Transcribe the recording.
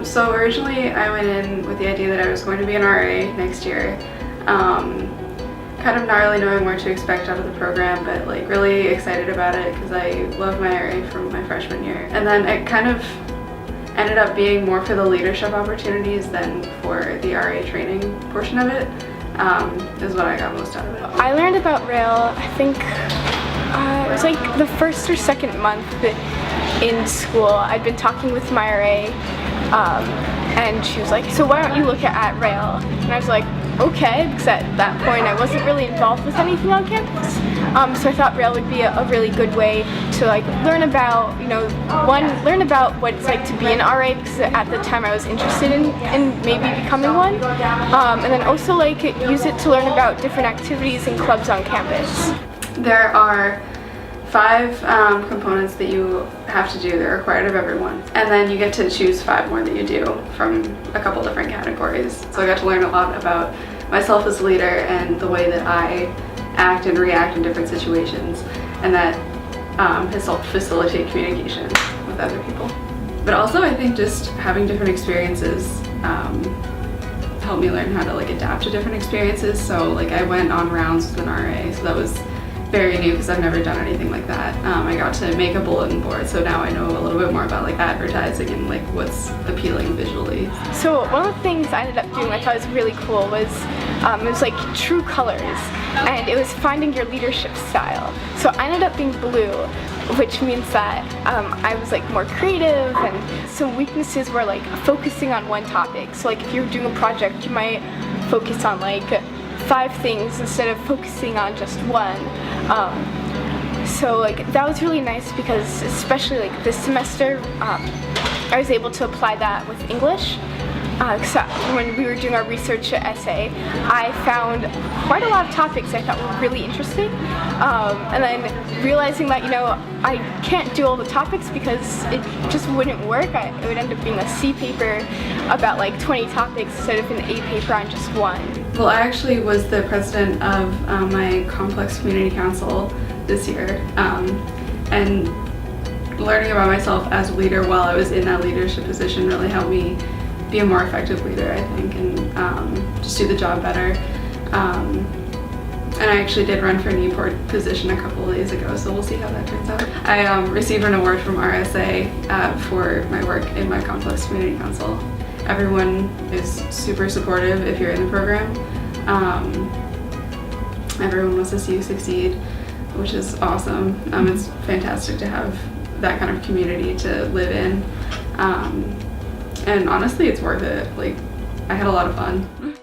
So originally I went in with the idea that I was going to be an RA next year. Kind of not really knowing what to expect out of the program, but like really excited about it because I love my RA from my freshman year. And then it kind of ended up being more for the leadership opportunities than for the RA training portion of it, is what I got most out of it. I learned about Raile, I think it was like the first or second month in school. I'd been talking with my RA and she was like, so why don't you look at Raile? And I was like, okay, because at that point I wasn't really involved with anything on campus. So I thought Raile would be a really good way to like learn about, learn about what it's like to be an RA, because at the time I was interested in maybe becoming one. And then also like use it to learn about different activities and clubs on campus. There are 5 components that you have to do. They're required of everyone. And then you get to choose 5 more that you do from a couple different categories. So I got to learn a lot about myself as a leader and the way that I act and react in different situations, and that has helped facilitate communication with other people. But also I think just having different experiences helped me learn how to like adapt to different experiences. So like I went on rounds with an RA, so that was very new because I've never done anything like that. I got to make a bulletin board, so now I know a little bit more about like advertising and like what's appealing visually. So one of the things I ended up doing I thought was really cool was it was like true colors, and it was finding your leadership style. So I ended up being blue, which means that I was like more creative, and some weaknesses were like focusing on one topic. So like if you're doing a project, you might focus on like 5 things instead of focusing on just one. So like that was really nice because especially like this semester I was able to apply that with English. So when we were doing our research essay, I found quite a lot of topics I thought were really interesting, and then realizing that I can't do all the topics because it just wouldn't work. It would end up being a C paper about like 20 topics instead of an A paper on just one. Well, I actually was the president of my complex community council this year, and learning about myself as a leader while I was in that leadership position really helped me be a more effective leader, I think, and just do the job better. And I actually did run for an e-board position a couple of days ago, so we'll see how that turns out. I received an award from RSA for my work in my complex community council. Everyone is super supportive if you're in the program. Everyone wants to see you succeed, which is awesome. It's fantastic to have that kind of community to live in. And honestly, it's worth it. Like, I had a lot of fun.